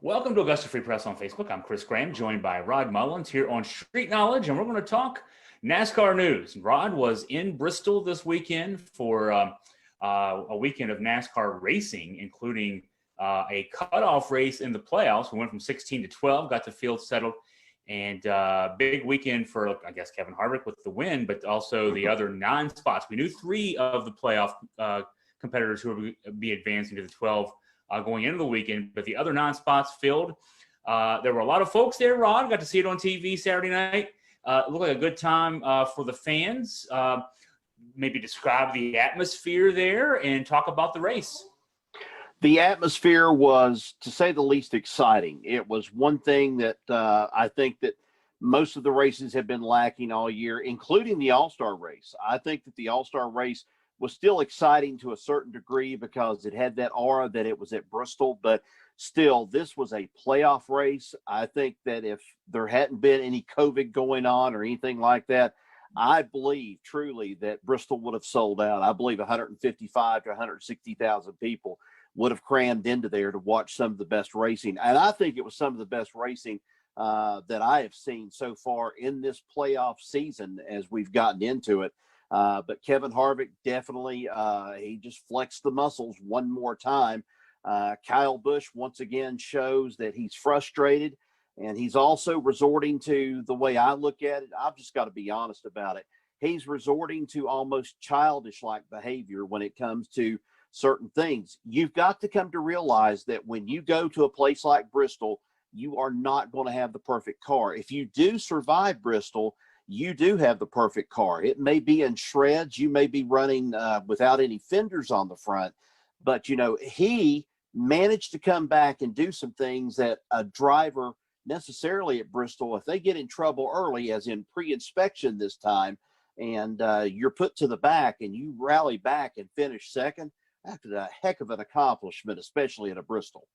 Welcome to Augusta Free Press on Facebook. I'm Chris Graham, joined by Rod Mullins here on Street Knowledge, and we're going to talk NASCAR news. Rod was in Bristol this weekend for a weekend of NASCAR racing, including a cutoff race in the playoffs. We went from 16 to 12, got the field settled, and big weekend for, I guess, Kevin Harvick with the win, but also the other 9 spots. We knew 3 of the playoff competitors who would be advancing to the 12 going into the weekend, but the other 9 spots filled. There were a lot of folks there, Rod. Got to see it on TV Saturday night. It looked like a good time for the fans. Maybe describe the atmosphere there and talk about the race. The atmosphere was, to say the least, exciting. It was one thing that I think that most of the races have been lacking all year, including the AllStar Race. I think that the AllStar Race was still exciting to a certain degree because it had that aura that it was at Bristol, but still, this was a playoff race. I think that if there hadn't been any COVID going on or anything like that, I believe truly that Bristol would have sold out. I believe 155 to 160,000 people would have crammed into there to watch some of the best racing. And I think it was some of the best racing that I have seen so far in this playoff season as we've gotten into it. But Kevin Harvick definitely, he just flexed the muscles one more time. Kyle Busch once again shows that he's frustrated, and he's also resorting to, the way I look at it, I've just got to be honest about it, he's resorting to almost childish-like behavior when it comes to certain things. You've got to come to realize that when you go to a place like Bristol, you are not going to have the perfect car. If you do survive Bristol, you do have the perfect car. It may be in shreds. You may be running without any fenders on the front. But, you know, he managed to come back and do some things that a driver necessarily at Bristol, if they get in trouble early, as in pre-inspection this time, and you're put to the back and you rally back and finish second, that's a heck of an accomplishment, especially at a Bristol.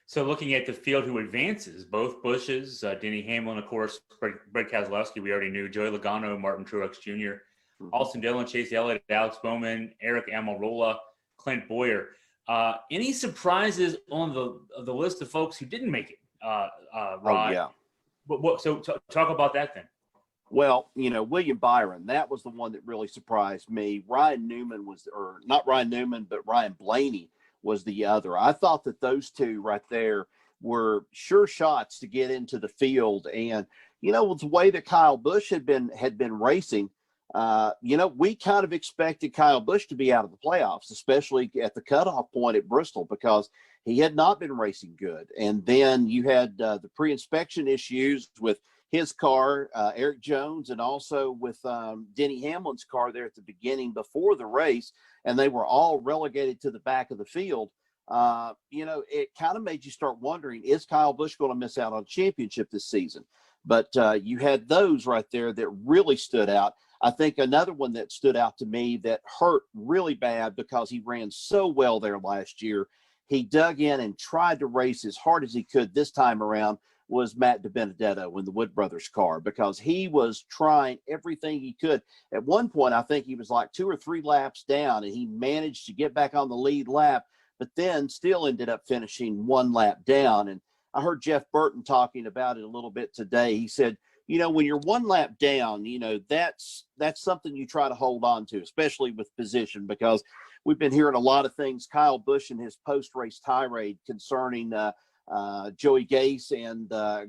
So looking at the field who advances, both Bushes, Denny Hamlin, of course, Brett Keselowski, we already knew, Joey Logano, Martin Truex Jr., Austin Dillon, Chase Elliott, Alex Bowman, Eric Almirola, Clint Boyer. Any surprises on the list of folks who didn't make it, Rod? Oh, yeah. So talk about that then. Well, you know, William Byron, that was the one that really surprised me. Ryan Newman was, or not Ryan Newman, but Ryan Blaney was the other. I thought that those two right there were sure shots to get into the field. And, you know, with the way that Kyle Busch had been racing, you know, we kind of expected Kyle Busch to be out of the playoffs, especially at the cutoff point at Bristol, because he had not been racing good. And then you had the pre-inspection issues with his car, Eric Jones, and also with Denny Hamlin's car there at the beginning before the race, and they were all relegated to the back of the field. You know, it kind of made you start wondering, is Kyle Busch going to miss out on a championship this season? But you had those right there that really stood out. I think another one that stood out to me that hurt really bad because he ran so well there last year, he dug in and tried to race as hard as he could this time around, was Matt DiBenedetto in the Wood Brothers car, because he was trying everything he could. At one point, I think he was like 2 or 3 laps down, and he managed to get back on the lead lap, but then still ended up finishing 1 lap down. And I heard Jeff Burton talking about it a little bit today. He said, you know, when you're 1 lap down, you know, that's something you try to hold on to, especially with position, because we've been hearing a lot of things. Kyle Busch in his post-race tirade concerning Joey Gase and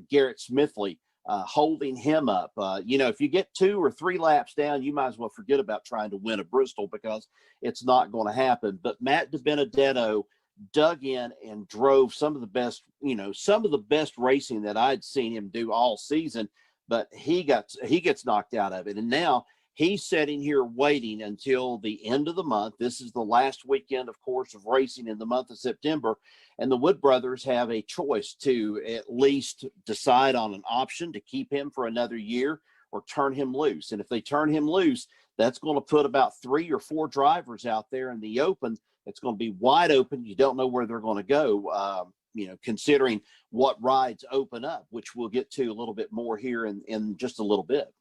Garrett Smithley holding him up. You know, if you get 2 or 3 laps down, you might as well forget about trying to win a Bristol, because it's not going to happen. But Matt DiBenedetto dug in and drove some of the best, you know, some of the best racing that I'd seen him do all season, but he gets knocked out of it. And now he's sitting here waiting until the end of the month. This is the last weekend, of course, of racing in the month of September. And the Wood Brothers have a choice to at least decide on an option to keep him for another year or turn him loose. And if they turn him loose, that's going to put about 3 or 4 drivers out there in the open. It's going to be wide open. You don't know where they're going to go, you know, considering what rides open up, which we'll get to a little bit more here in just a little bit.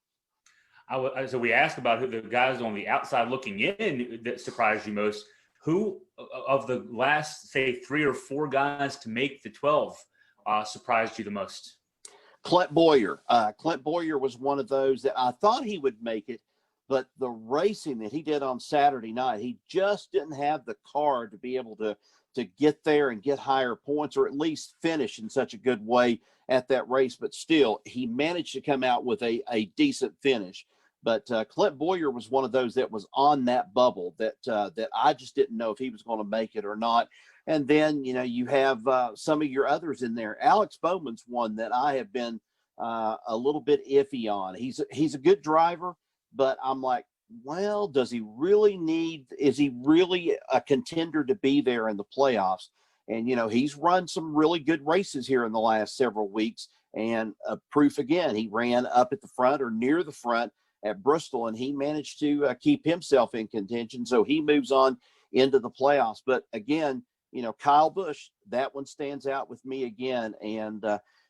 So we asked about who the guys on the outside looking in that surprised you most. Who of the last, say, 3 or 4 guys to make the 12 surprised you the most? Clint Boyer. Clint Boyer was one of those that I thought he would make it, but the racing that he did on Saturday night, he just didn't have the car to be able to get there and get higher points, or at least finish in such a good way at that race. But still, he managed to come out with a decent finish. But Clint Boyer was one of those that was on that bubble that I just didn't know if he was going to make it or not. And then, you have some of your others in there. Alex Bowman's one that I have been a little bit iffy on. He's a good driver, but I'm like, well, is he really a contender to be there in the playoffs? And, he's run some really good races here in the last several weeks. And proof again, he ran up at the front or near the front at Bristol, and he managed to keep himself in contention. So he moves on into the playoffs. But again, Kyle Busch, that one stands out with me again. And,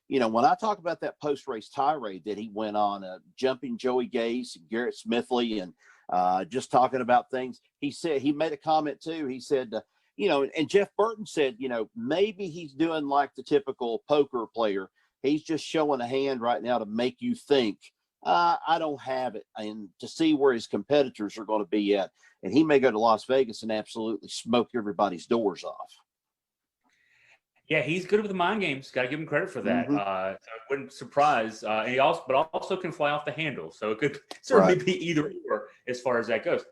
when I talk about that post-race tirade that he went on, jumping Joey Gase and Garrett Smithley and just talking about things, he made a comment too. He said, and Jeff Burton said, maybe he's doing like the typical poker player. He's just showing a hand right now to make you think, I don't have it, and to see where his competitors are going to be at. And he may go to Las Vegas and absolutely smoke everybody's doors off. Yeah, he's good with the mind games. Got to give him credit for that. Mm-hmm. So it wouldn't surprise. And he also can fly off the handle. So it could certainly be either or as far as that goes.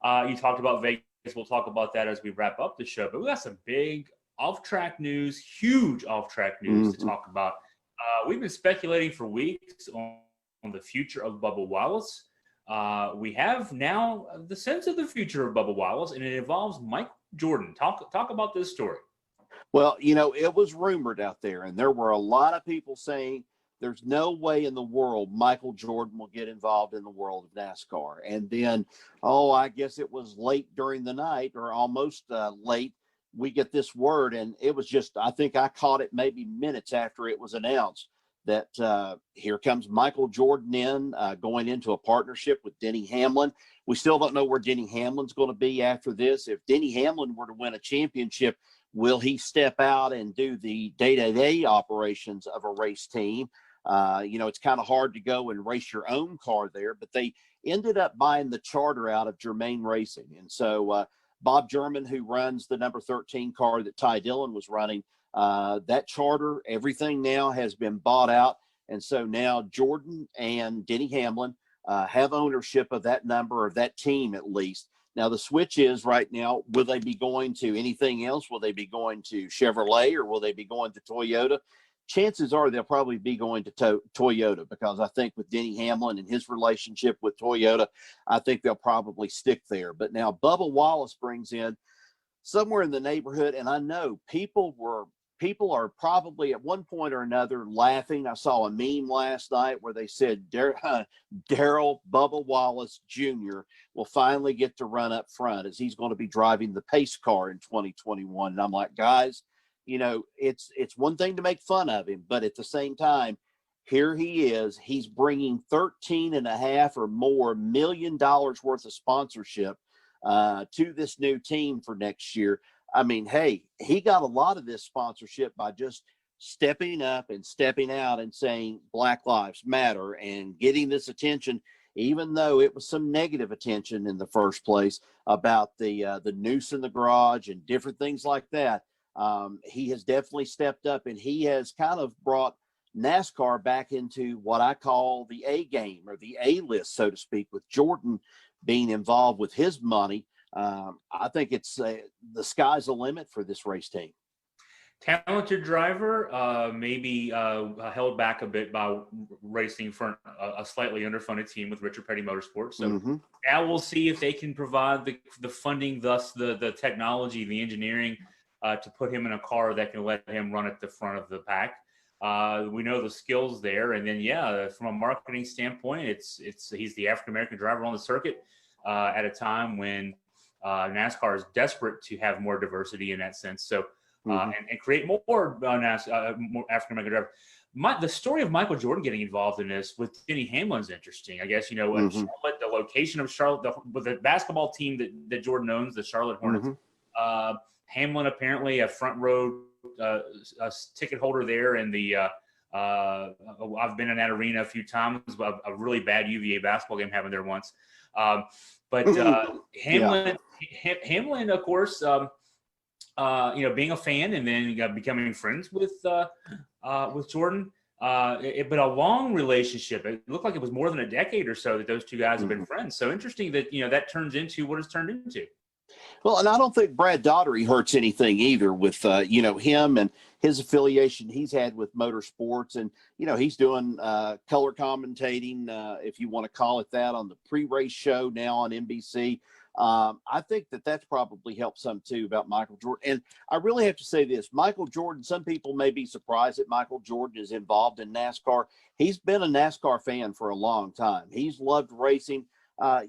You talked about Vegas. We'll talk about that as we wrap up the show. But we got some big off-track news, huge off-track news to talk about. We've been speculating for weeks on the future of Bubba Wallace. We have now the sense of the future of Bubba Wallace, and it involves Mike Jordan. Talk about this story. Well, it was rumored out there, and there were a lot of people saying there's no way in the world Michael Jordan will get involved in the world of NASCAR. And then, I guess it was late during the night or almost late, we get this word, and it was just, I think I caught it maybe minutes after it was announced that here comes Michael Jordan going into a partnership with Denny Hamlin. We still don't know where Denny Hamlin's going to be after this. If Denny Hamlin were to win a championship, will he step out and do the day-to-day operations of a race team? It's kind of hard to go and race your own car there, but they ended up buying the charter out of Germain Racing. And so Bob German, who runs the number 13 car that Ty Dillon was running, that charter, everything now has been bought out. And so now Jordan and Denny Hamlin have ownership of that number, or that team at least. Now, the switch is right now, will they be going to anything else? Will they be going to Chevrolet, or will they be going to Toyota? Chances are they'll probably be going to Toyota, because I think with Denny Hamlin and his relationship with Toyota, I think they'll probably stick there. But now Bubba Wallace brings in somewhere in the neighborhood, and I know people are probably at one point or another laughing. I saw a meme last night where they said Darrell Bubba Wallace Jr. will finally get to run up front, as he's going to be driving the pace car in 2021. And I'm like, guys, it's one thing to make fun of him, but at the same time, here he is. He's bringing $13.5 or more million worth of sponsorship to this new team for next year. I mean, hey, he got a lot of this sponsorship by just stepping up and stepping out and saying Black Lives Matter and getting this attention, even though it was some negative attention in the first place about the noose in the garage and different things like that. He has definitely stepped up, and he has kind of brought NASCAR back into what I call the A game, or the A list, so to speak, with Jordan being involved with his money. I think it's the sky's the limit for this race team. Talented driver, maybe held back a bit by racing for a slightly underfunded team with Richard Petty Motorsports. So now we'll see if they can provide the funding, thus the technology, the engineering, to put him in a car that can let him run at the front of the pack. We know the skills there, and then from a marketing standpoint, he's the African American driver on the circuit at a time when NASCAR is desperate to have more diversity in that sense. So and create more African American drivers. The story of Michael Jordan getting involved in this with Denny Hamlin's interesting. I guess Charlotte, the location of Charlotte, with the basketball team that Jordan owns, the Charlotte Hornets. Hamlin apparently a front row a ticket holder there in the. I've been in that arena a few times. A really bad UVA basketball game happened there once. But Hamlin, Hamlin, of course, being a fan and then becoming friends with Jordan. But a long relationship. It looked like it was more than a decade or so that those two guys have been friends. So interesting that that turns into what it's turned into. Well, and I don't think Brad Daugherty hurts anything either with him and his affiliation he's had with motorsports, and he's doing color commentating, if you want to call it that, on the pre-race show now on NBC. I think that's probably helped some too about Michael Jordan. And I really have to say this, Michael Jordan, some people may be surprised that Michael Jordan is involved in NASCAR. He's been a NASCAR fan for a long time. He's loved racing.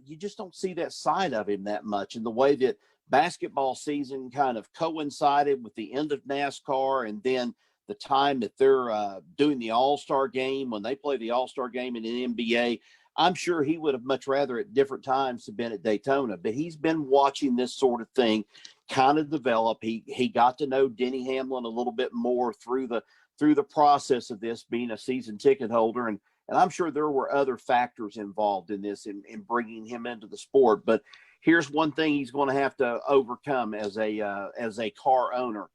You just don't see that side of him that much, in the way that basketball season kind of coincided with the end of NASCAR, and then the time that they're doing the AllStar game, when they play the AllStar game in the NBA. I'm sure he would have much rather at different times have been at Daytona, but he's been watching this sort of thing kind of develop. He got to know Denny Hamlin a little bit more through the process of this, being a season ticket holder, and I'm sure there were other factors involved in this in bringing him into the sport. But here's one thing he's going to have to overcome as a car owner.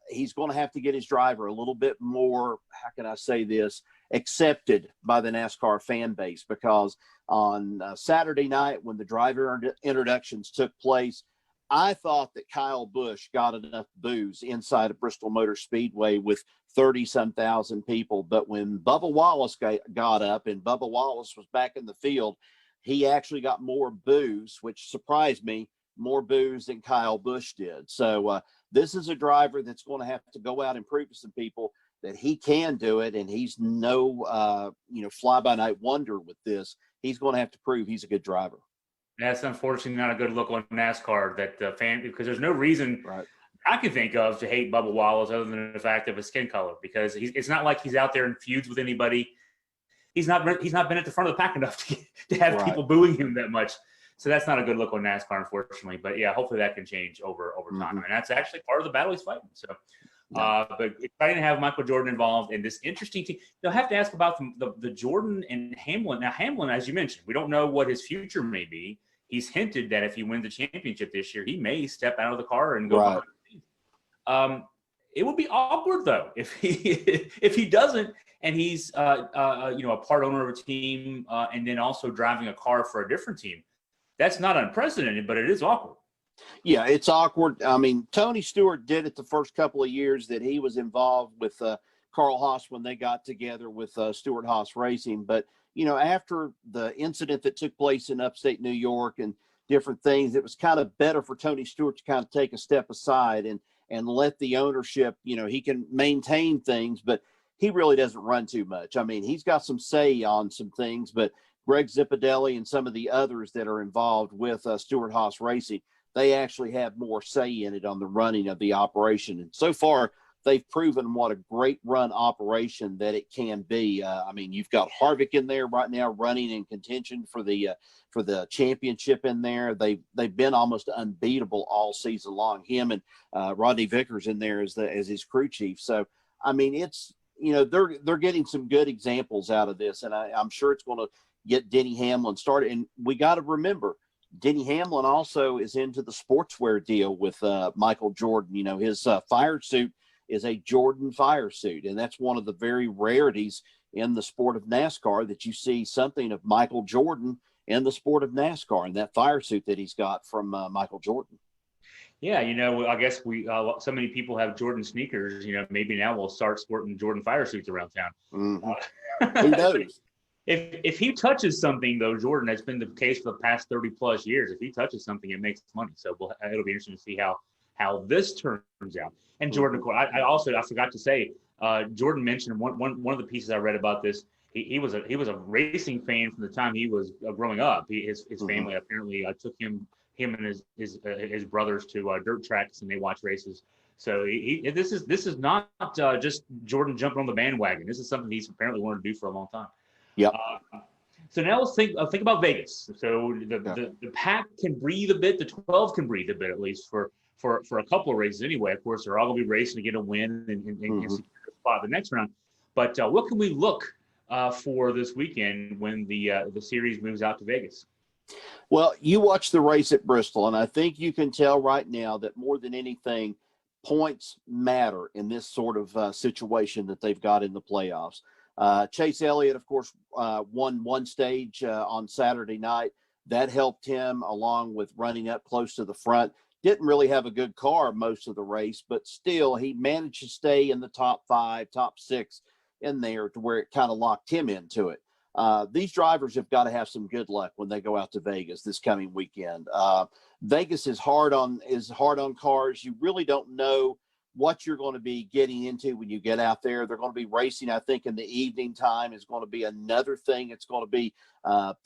He's going to have to get his driver a little bit more, how can I say this, accepted by the NASCAR fan base, because on Saturday night when the driver introductions took place, I thought that Kyle Busch got enough boos inside of Bristol Motor Speedway with 30-some thousand people. But when Bubba Wallace got up and Bubba Wallace was back in the field, he actually got more boos, which surprised me, more boos than Kyle Busch did. So this is a driver that's going to have to go out and prove to some people that he can do it, and he's no fly-by-night wonder with this. He's going to have to prove he's a good driver. That's unfortunately not a good look on NASCAR, that the fan, because there's no reason I can think of to hate Bubba Wallace other than the fact of his skin color, because it's not like he's out there in feuds with anybody. He's not been at the front of the pack enough to have people booing him that much. So that's not a good look on NASCAR, unfortunately. But yeah, hopefully that can change over time. And that's actually part of the battle he's fighting. So, but exciting to have Michael Jordan involved in this interesting team. They'll have to ask about the Jordan and Hamlin. Now, Hamlin, as you mentioned, we don't know what his future may be. He's hinted that if he wins the championship this year, he may step out of the car and go behind the scenes. It would be awkward though if he doesn't, and he's a part owner of a team and then also driving a car for a different team. That's not unprecedented, but it is awkward. Yeah, it's awkward. I mean, Tony Stewart did it the first couple of years that he was involved with Carl Haas when they got together with Stewart Haas Racing. But, after the incident that took place in upstate New York and different things, it was kind of better for Tony Stewart to kind of take a step aside and let the ownership, he can maintain things, but he really doesn't run too much. I mean, he's got some say on some things, but Greg Zipadelli and some of the others that are involved with Stewart Haas Racing, they actually have more say in it on the running of the operation. And so far, they've proven what a great run operation that it can be. I mean, you've got Harvick in there right now running in contention for the championship in there. They've been almost unbeatable all season long. Him and Rodney Vickers in there as his crew chief. So, I mean, it's, they're getting some good examples out of this, and I'm sure it's going to get Denny Hamlin started. And we got to remember, Denny Hamlin also is into the sportswear deal with Michael Jordan. His fire suit is a Jordan fire suit, and that's one of the very rarities in the sport of NASCAR that you see something of Michael Jordan in the sport of NASCAR, and that fire suit that he's got from Michael Jordan. Yeah, I guess we so many people have Jordan sneakers. Maybe now we'll start sporting Jordan fire suits around town. Mm-hmm. Who knows? If he touches something, though, Jordan, that's been the case for the past 30 plus years. If he touches something, it makes money. So it'll be interesting to see how this turns out. And Jordan, I forgot to say, Jordan mentioned one of the pieces I read about this. He was a racing fan from the time he was growing up. His family apparently took him and his brothers to dirt tracks, and they watch races. So this is not just Jordan jumping on the bandwagon. This is something he's apparently wanted to do for a long time. Yep. So now let's think about Vegas. So the pack can breathe a bit. The 12 can breathe a bit, at least for for a couple of races anyway. Of course, they're all going to be racing to get a win and secure a spot the next round. But what can we look for this weekend when the series moves out to Vegas? Well, you watch the race at Bristol, and I think you can tell right now that more than anything, points matter in this sort of situation that they've got in the playoffs. Chase Elliott, of course, won one stage on Saturday night. That helped him along with running up close to the front. Didn't really have a good car most of the race, but still he managed to stay in the top 5, top 6 in there to where it kind of locked him into it. These drivers have got to have some good luck when they go out to Vegas this coming weekend. Vegas is hard on cars. You really don't know what you're going to be getting into when you get out there. They're going to be racing, I think, in the evening time is going to be another thing. It's going to be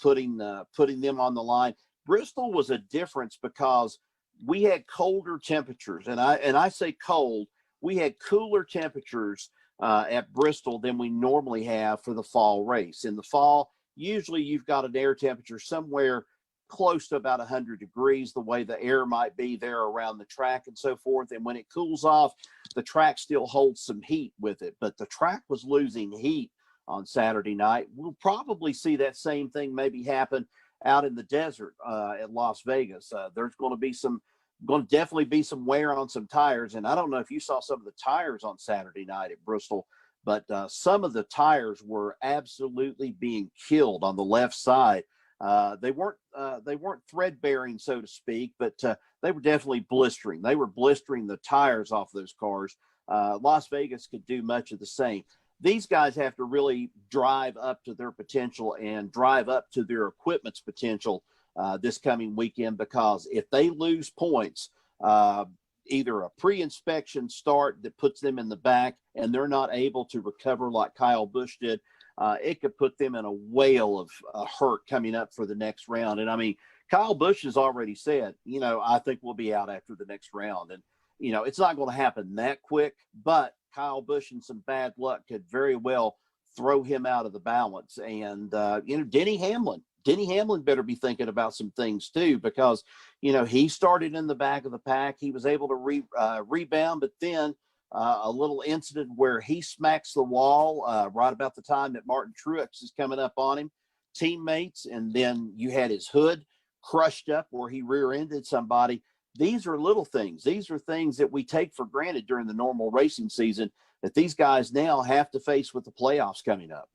putting them on the line. Bristol was a difference because we had colder temperatures, and I say cold. We had cooler temperatures at Bristol than we normally have for the fall race. In the fall, usually you've got an air temperature somewhere close to about 100 degrees, the way the air might be there around the track and so forth. And when it cools off, the track still holds some heat with it. But the track was losing heat on Saturday night. We'll probably see that same thing maybe happen out in the desert at Las Vegas. There's going to definitely be some wear on some tires. And I don't know if you saw some of the tires on Saturday night at Bristol, but some of the tires were absolutely being killed on the left side. They weren't thread bearing, so to speak, but they were definitely blistering. They were blistering the tires off those cars. Las Vegas could do much of the same. These guys have to really drive up to their potential and drive up to their equipment's potential this coming weekend, because if they lose points, either a pre-inspection start that puts them in the back and they're not able to recover like Kyle Busch did, it could put them in a whale of hurt coming up for the next round. And I mean, Kyle Busch has already said, I think we'll be out after the next round. And, it's not going to happen that quick, but Kyle Busch and some bad luck could very well throw him out of the balance. And, Denny Hamlin better be thinking about some things too, because, he started in the back of the pack. He was able to rebound, but then a little incident where he smacks the wall right about the time that Martin Truex is coming up on him, teammates, and then you had his hood crushed up where he rear-ended somebody. These are little things. These are things that we take for granted during the normal racing season that these guys now have to face with the playoffs coming up.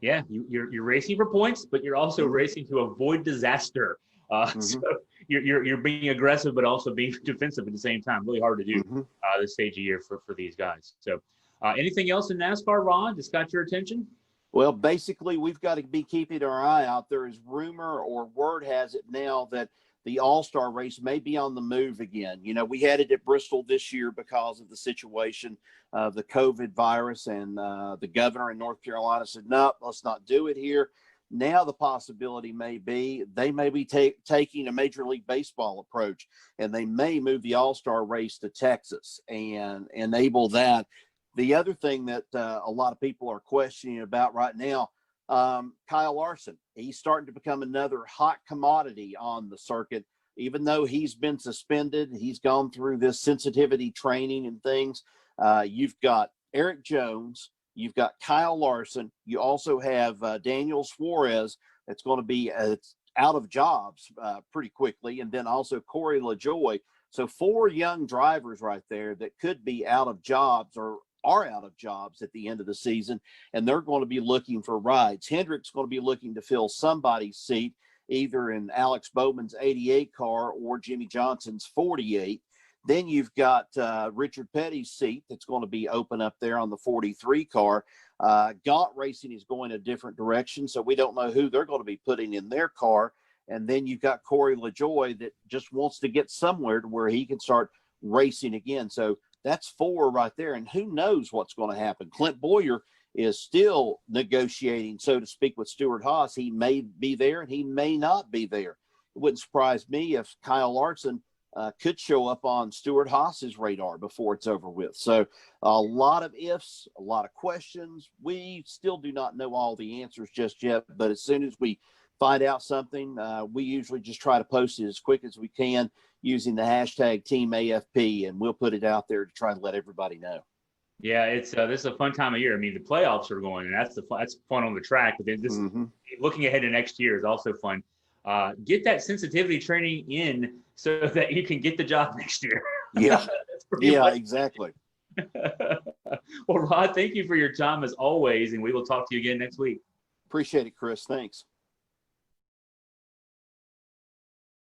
Yeah, you're racing for points, but you're also racing to avoid disaster. So you're being aggressive, but also being defensive at the same time. Really hard to do this stage of year for these guys. So anything else in NASCAR, Ron, that's got your attention? Well, basically, we've got to be keeping our eye out. There is rumor, or word has it now, that the AllStar Race may be on the move again. We had it at Bristol this year because of the situation of the COVID virus, and the governor in North Carolina said, no, let's not do it here. Now the possibility may be they may be taking a Major League Baseball approach, and they may move the AllStar Race to Texas and enable that. The other thing that a lot of people are questioning about right now, Kyle Larson, he's starting to become another hot commodity on the circuit. Even though he's been suspended, he's gone through this sensitivity training and things. You've got Eric Jones, you've got Kyle Larson, you also have Daniel Suarez that's going to be out of jobs pretty quickly, and then also Corey LaJoie. So 4 young drivers right there that could be out of jobs or are out of jobs at the end of the season, and they're going to be looking for rides. Hendrick's going to be looking to fill somebody's seat, either in Alex Bowman's 88 car or Jimmy Johnson's 48. Then you've got Richard Petty's seat that's going to be open up there on the 43 car. Gaunt Racing is going a different direction, so we don't know who they're going to be putting in their car. And then you've got Corey LaJoie that just wants to get somewhere to where he can start racing again. So that's 4 right there, and who knows what's going to happen. Clint Boyer is still negotiating, so to speak, with Stewart Haas. He may be there and he may not be there. It wouldn't surprise me if Kyle Larson could show up on Stewart Haas's radar before it's over with. So a lot of ifs, a lot of questions. We still do not know all the answers just yet, but as soon as we find out something, we usually just try to post it as quick as we can. using the hashtag Team AFP, and we'll put it out there to try and let everybody know. Yeah, it's this is a fun time of year. I mean, the playoffs are going, and that's fun on the track. But then just looking ahead to next year is also fun. Get that sensitivity training in so that you can get the job next year. Yeah, yeah, exactly. Well, Rod, thank you for your time as always, and we will talk to you again next week. Appreciate it, Chris. Thanks.